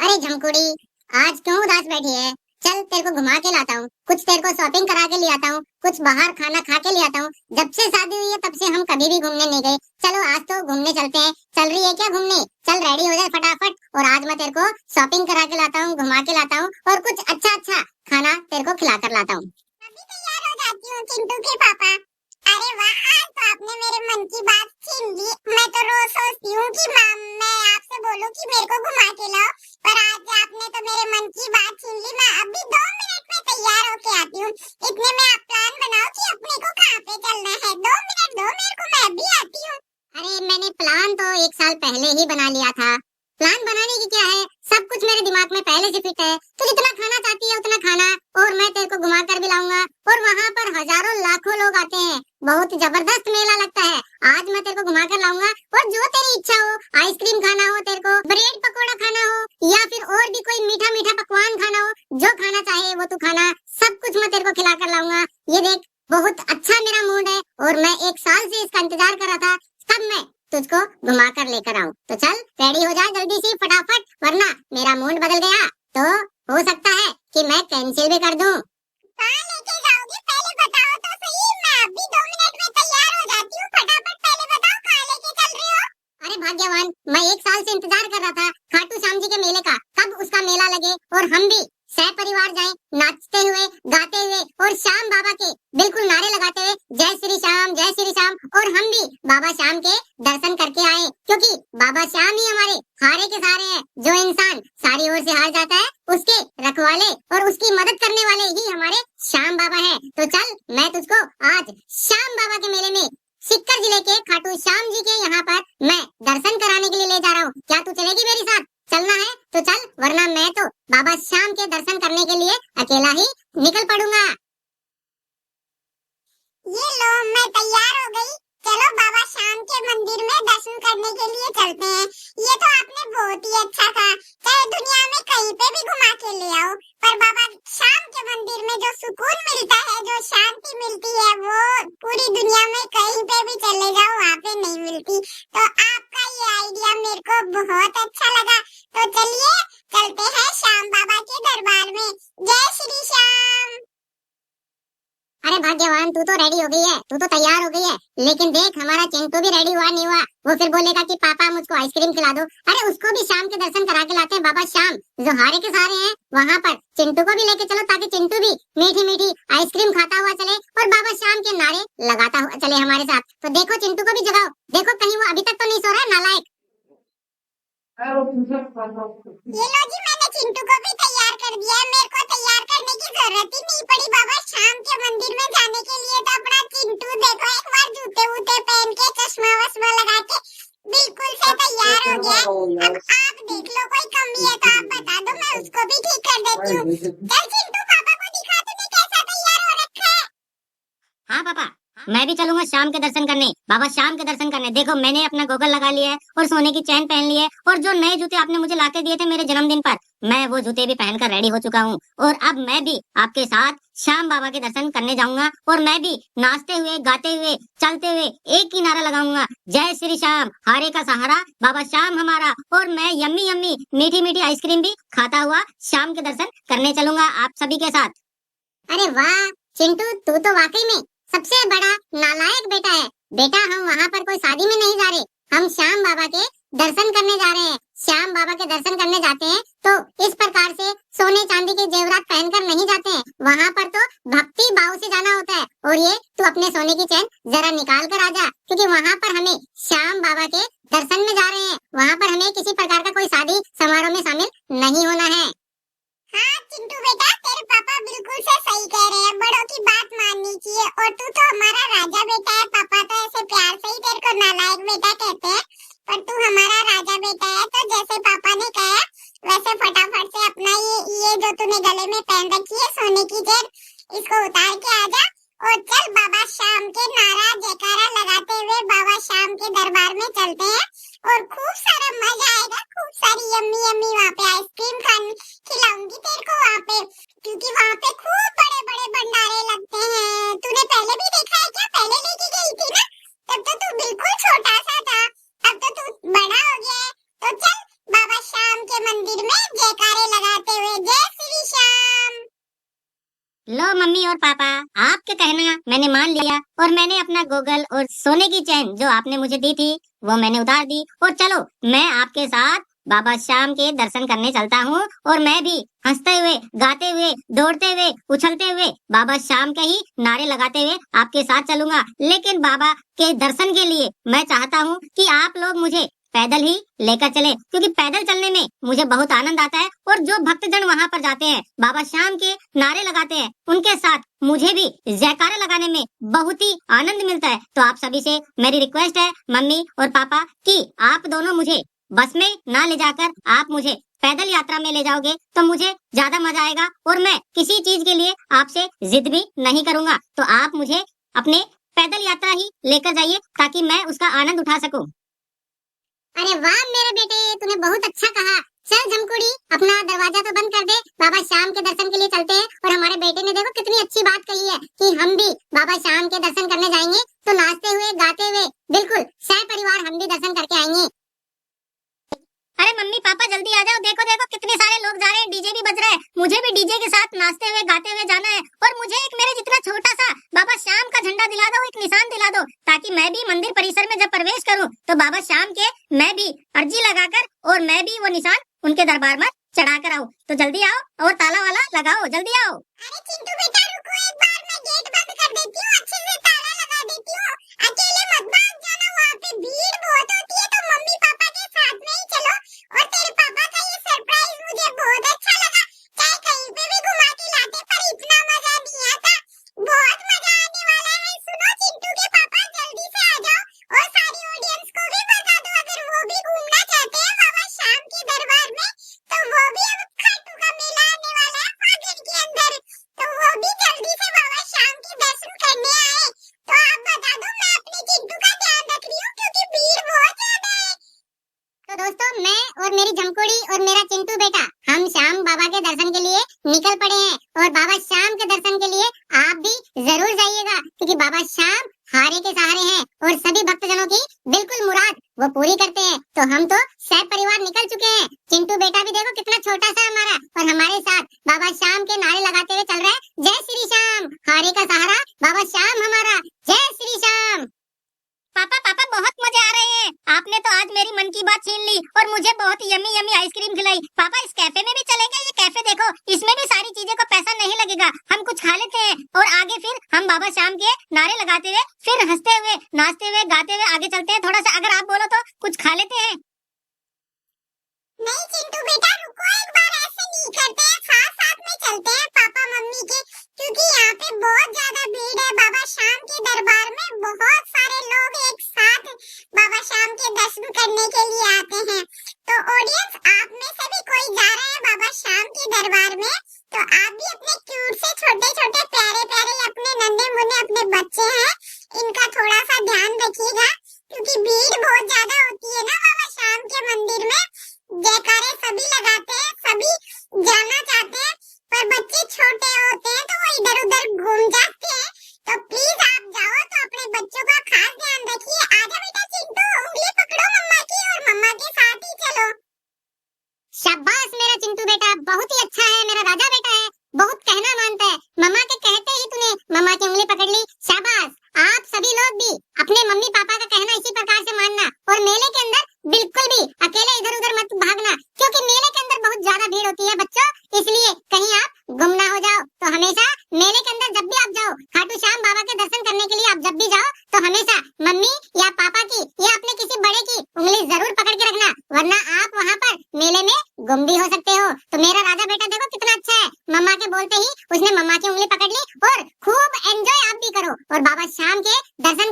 अरे झमकुड़ी, आज क्यों उदास बैठी है? चल तेरे को घुमा के लाता हूँ, कुछ तेरे को शॉपिंग करा के ले आता हूँ, कुछ बाहर खाना खा के ले आता हूँ। जब से शादी हुई है तब से हम कभी भी घूमने नहीं गए। चलो आज तो घूमने चलते हैं। चल रही है क्या घूमने? चल रेडी हो जाए फटाफट, और आज मैं तेरे को शॉपिंग करा के लाता हूँ, घुमा के लाता हूँ, और कुछ अच्छा अच्छा खाना तेरे को खिला कर लाता हूँ। अभी तैयार हो जाती हूँ चिंटू के पापा। अरे वाह, आज तो आपने मेरे मन की बात छीन ली। मैं तो रोज सोचती हूँ कि मैं आपसे बोलूं कि मेरे को घुमा के लाओ, पर आज आपने तो मेरे मन की बात छीन ली। मैं अभी 2 मिनट में तैयार होके आती हूँ। इतने में आप प्लान बनाओ कि अपने को कहाँ पे चलना है। 2 मिनट दो मेरे को, मैं अभी आती हूँ। अरे मैंने प्लान तो 1 साल पहले ही बना लिया था। प्लान बनाने की क्या है, सब कुछ मेरे दिमाग में पहले से फिट है। तू जितना खाना चाहती है उतना खाना, और मैं तेरे को घुमा कर भी लाऊंगा। और वहाँ पर हजारों लाखों लोग आते हैं, बहुत जबरदस्त मेला लगता है। आज मैं तेरे को घुमा कर लाऊंगा, और जो तेरी इच्छा हो, आइसक्रीम खाना हो, तेरे को ब्रेड पकौड़ा खाना हो, या फिर और भी कोई मीठा मीठा पकवान खाना हो, जो खाना चाहे वो तू खाना। सब कुछ मैं तेरे को खिला कर लाऊंगा। ये देख, बहुत अच्छा मेरा मूड है, और मैं 1 साल से इसका इंतजार कर रहा था कब मैं तुझको घुमा कर लेकर आऊं। तो चल रेडी हो जा जल्दी से फटाफट, वरना मेरा मूड बदल गया तो हो सकता है कि मैं कैंसिल भी कर दूं। कहाँ लेके जाओगे पहले बताओ तो सही। मैं अभी 2 मिनट में तैयार हो जाती हूँ। फटाफट पहले बताओ कहाँ लेके चल रहे हो। अरे भाग्यवान, मैं 1 साल से इंतजार कर रहा था खाटू श्याम जी के मेले का, कब उसका मेला लगे और हम भी सह परिवार जाएं, नाचते हुए गाते हुए, और श्याम बाबा के बिल्कुल नारे लगाते हुए जय श्री श्याम जय श्री श्याम, और हम भी बाबा श्याम के दर्शन करके आए। क्योंकि बाबा श्याम ही हमारे हारे के सहारे हैं। जो इंसान सारी ओर से हार जाता है उसके रखवाले और उसकी मदद करने वाले ही हमारे श्याम बाबा है। तो चल मैं तुझको आज श्याम बाबा के मेले में सीकर जिले के खाटू श्याम जी के यहाँ पर मैं दर्शन कराने के लिए ले जा रहा हूँ। क्या तू चलेगी मेरे साथ? चलना है तो चल, वरना मैं तो बाबा श्याम के दर्शन करने के लिए अकेला ही निकल पड़ूंगा। ये लो, मैं तैयार हो गई। चलो बाबा श्याम के मंदिर में दर्शन करने के लिए चलते हैं। ये तो आपने बहुत ही अच्छा कहा, चाहे दुनिया में कहीं पे भी घुमा के ले आओ, पर बाबा श्याम के मंदिर में जो सुकून मिलता है, जो शांति मिलती है, वो पूरी दुनिया में कहीं पे भी चले जाओ वहाँ पे नहीं मिलती। तो आपका ये आइडिया मेरे को बहुत अच्छा लगा। तो चलिए चलते हैं श्याम बाबा के दरबार में। जय श्री श्याम। अरे भाग्यवान, तू तो रेडी हो गई है, तू तो तैयार हो गई है, लेकिन देख हमारा चिंटू भी रेडी हुआ नहीं हुआ। वो फिर बोलेगा कि पापा मुझको आइसक्रीम खिला दो। अरे उसको भी शाम के दर्शन करा के लाते हैं। बाबा श्याम जो हारे के सहारे हैं, वहाँ पर चिंटू को भी लेके चलो, ताकि चिंटू भी मीठी मीठी आइसक्रीम खाता हुआ चले और बाबा श्याम के नारे लगाता हुआ चले हमारे साथ। तो देखो चिंटू को भी जगाओ, देखो कहीं वो अभी तक तो नहीं सो रहा है नालायक। ये लो जी, मैंने चिंटू को भी तैयार कर दिया है। मेरे को तैयार करने की जरूरत ही नहीं पड़ी बाबा श्याम के मंदिर में जाने के लिए। तो अपना चिंटू देखो, एक बार जूते वूते पहन के चश्मा वश्मा लगा के बिल्कुल से तैयार हो गया। अब आप देख लो, कोई कमी है तो आप बता दो, मैं उसको भी ठीक कर देती हूँ। चल चिंटू, पापा को दिखा तूने कैसा तैयार हो रखा है। हाँ पापा, मैं भी चलूंगा शाम के दर्शन करने, बाबा शाम के दर्शन करने। देखो मैंने अपना गोगल लगा लिया है और सोने की चैन पहन ली है, और जो नए जूते आपने मुझे लाके दिए थे मेरे जन्मदिन पर, मैं वो जूते भी पहनकर रेडी हो चुका हूँ। और अब मैं भी आपके साथ श्याम बाबा के दर्शन करने जाऊंगा, और मैं भी नाचते हुए गाते हुए चलते हुए एक ही नारा लगाऊंगा, जय श्री श्याम, हारे का सहारा बाबा श्याम हमारा। और मैं यम्मी यम्मी मीठी मीठी आइसक्रीम भी खाता हुआ शाम के दर्शन करने चलूंगा आप सभी के साथ। अरे वाह चिंटू, तू तो वाकई में सबसे बड़ा नालायक बेटा है। बेटा हम वहाँ पर कोई शादी में नहीं जा रहे, हम श्याम बाबा के दर्शन करने जा रहे हैं। श्याम बाबा के दर्शन करने जाते हैं तो इस प्रकार से सोने चांदी के जेवरात पहनकर नहीं जाते हैं। वहाँ पर तो भक्ति भाव से जाना होता है। और ये तू अपने सोने की चैन जरा निकाल कर आ जा, क्योंकि वहाँ पर हमें श्याम बाबा के दर्शन में जा रहे हैं। वहाँ पर हमें किसी प्रकार का कोई शादी समारोह में शामिल नहीं होना है। हाँ चिंटू बेटा, तेरे पापा बिल्कुल से सही कह रहे हैं। बड़ों की बात माननी चाहिए। और तू तो हमारा राजा बेटा है। पापा तो ऐसे प्यार से ही तेरे को नालायक बेटा कहते हैं, पर तू हमारा राजा बेटा है। तो जैसे पापा ने कहा वैसे फटाफट से अपना ये जो तूने गले में पहन रखी है सोने की चेन, इसको उतार के आ जा, और चल बाबा श्याम के नारा जयकारा लगाते हुए बाबा श्याम के दरबार में चलते हैं। और खूब सारा मजा आएगा, खूब सारी यम्मी यम्मी वहाँ पे आइसक्रीम खाने मंदिर में जयकारे लगाते हुए। जय श्री श्याम। लो मम्मी और पापा, आपके कहना मैंने मान लिया और मैंने अपना गोगल और सोने की चैन जो आपने मुझे दी थी वो मैंने उतार दी। और चलो मैं आपके साथ बाबा श्याम के दर्शन करने चलता हूँ और मैं भी हंसते हुए, गाते हुए, दौड़ते हुए, उछलते हुए, बाबा श्याम के ही नारे लगाते हुए आपके साथ चलूंगा। लेकिन बाबा के दर्शन के लिए मैं चाहता हूँ कि आप लोग मुझे पैदल ही लेकर चले, क्योंकि पैदल चलने में मुझे बहुत आनंद आता है। और जो भक्तजन वहाँ पर जाते हैं, बाबा श्याम के नारे लगाते हैं, उनके साथ मुझे भी जयकारे लगाने में बहुत ही आनंद मिलता है। तो आप सभी से मेरी रिक्वेस्ट है मम्मी और पापा कि आप दोनों मुझे बस में ना ले जाकर आप मुझे पैदल यात्रा में ले जाओगे तो मुझे ज्यादा मजा आएगा और मैं किसी चीज के लिए आपसे जिद भी नहीं करूंगा। तो आप मुझे अपने पैदल यात्रा ही लेकर जाइए ताकि मैं उसका आनंद उठा सकूं। अरे वाह मेरे बेटे, तूने बहुत अच्छा कहा। चल झमकुड़ी, अपना दरवाजा तो बंद कर दे, बाबा श्याम के दर्शन के लिए चलते हैं। और हमारे बेटे ने देखो कितनी अच्छी बात कही है कि हम भी बाबा श्याम के दर्शन करने जाएंगे, तो नाचते हुए, गाते हुए, बिल्कुल सहपरिवार हम भी दर्शन करके आएंगे। अरे मम्मी पापा जल्दी आ जाओ, देखो देखो कितने सारे लोग जा रहे हैं, डीजे भी बज रहा है। मुझे भी डीजे के साथ नाचते हुए, गाते हुए जाना है। और मुझे एक मेरे जितना छोटा सा बाबा श्याम का झंडा दिला दो, एक निशान दिला दो, ताकि मैं भी मंदिर परिसर में जब प्रवेश करूं तो बाबा श्याम के मैं भी अर्जी लगाकर और मैं भी वो निशान उनके दरबार में चढ़ा कर आऊं। तो जल्दी आओ और ताला वाला लगाओ, जल्दी आओ। अरे चिंटू बेटा रुको, एक बार मैं गेट बंद कर देती हूँ, अच्छे से ताला लगा देती हूँ। अकेले मत भाग जाना, वहाँ पे भीड़ बहुत होती है, तो मम्मी पापा के साथ में ही चलो। और तेरे पापा का ये सरप्राइज मुझे बहुत अच्छा लगा, चाहे कहीं पे भी घुमा के लाते पर इतना मजा नहीं आता। बहुत मजा आने वाला है। सुनो चिंटू के पापा, जल्दी से आ जाओ और सारी ऑडियंस को भी बता दो, अगर वो भी घूमना चाहते हैं बाबा श्याम के दरबार में, तो वो भी अब खाटू का मेला आने वाला है फागुन के अंदर, तो वो भी जल्दी से बाबा श्याम के दर्शन करने आए। तो आप बता दो, मैं अपने चिंटू का ध्यान रख रही हूँ क्योंकि भीड़ बहुत ज्यादा है। तो दोस्तों, मैं और मेरी झमकोड़ी और मेरा चिंटू बेटा हम श्याम बाबा के दर्शन के लिए निकल पड़े हैं। और बाबा श्याम के दर्शन के लिए आप भी जरूर जाइएगा, क्योंकि बाबा श्याम हारे के सहारे हैं और सभी भक्तजनों की बिल्कुल मुराद वो पूरी करते हैं। तो हम तो सब परिवार निकल चुके हैं। चिंटू बेटा भी देखो कितना छोटा सा हमारा, और हमारे साथ बाबा श्याम के नारे लगाते हुए चल रहा है, जय श्री श्याम, हारे का सहारा बाबा श्याम हमारा, जय श्री श्याम। पापा पापा बहुत मजे आ रहे हैं, आपने तो आज मेरी मन की बात छीन ली और मुझे बहुत यमी यमी आइसक्रीम खिलाई। पापा इस कैफे में भी चलेंगे? ये कैफे देखो, इसमें भी सारी चीजें को पैसा नहीं लगेगा, हम कुछ खा लेते हैं और आगे फिर हम बाबा श्याम के नारे लगाते हुए, फिर हंसते हुए, नाचते हुए, गाते हुए आगे चलते हैं। थोड़ा सा अगर आप बोलो तो कुछ खा लेते हैं। नहीं चिंटू बेटा रुको, एक बार ऐसे नहीं करते हैं, साथ में चलते हैं पापा मम्मी के, क्योंकि यहाँ पे बहुत ज्यादा भीड़ है। बाबा श्याम के दरबार में बहुत सारे लोग एक साथ बाबा श्याम के दर्शन करने के लिए आते हैं। तो ऑडियंस, आप में से भी कोई जा रहा है बाबा श्याम के दरबार में, तो आप भी अपने क्यूट से छोटे छोटे प्यारे प्यारे अपने नन्हे मुन्ने अपने बच्चे हैं, इनका थोड़ा सा ध्यान रखिएगा, क्योंकि भीड़ बहुत ज्यादा होती है ना बाबा श्याम के मंदिर में। जयकारे सभी लगाते हैं, सभी जाना चाहते हैं, पर बच्चे छोटे होते हैं तो वो इधर उधर घूम जाते हैं। तो प्लीज आप जाओ तो अपने बच्चों का खास ध्यान रखिए। आजा बेटा चिंटू, उंगली पकड़ो मम्मा की और मम्मा के साथ ही चलो। शाबाश मेरा चिंटू बेटा, बहुत ही अच्छा है, मेरा राजा बेटा है, बहुत कहना मानता है। मम्मा के कहते ही तूने मम्मा की उंगली पकड़ ली, शाबाश। आप सभी लोग भी अपने मम्मी पापा का कहना इसी प्रकार से मानना, और मेले के अंदर बिल्कुल भी अकेले इधर उधर मत भागना, क्योंकि मेले के अंदर बहुत ज्यादा भीड़ होती है बच्चों, इसलिए कहीं आप गुम ना हो जाओ। तो हमेशा मेले के अंदर जब भी आप जाओ, खाटू श्याम बाबा के दर्शन करने के लिए आप जब भी जाओ, तो हमेशा मम्मी या पापा की या अपने किसी बड़े की उंगली जरूर पकड़ के रखना, वरना आप वहाँ पर मेले में गुम भी हो सकते हो। तो मेरा राजा बेटा देखो कितना अच्छा है, मम्मा के बोलते ही उसने मम्मा की उंगली पकड़ ली, और खूब एंजॉय आप भी करो और बाबा श्याम के दर्शन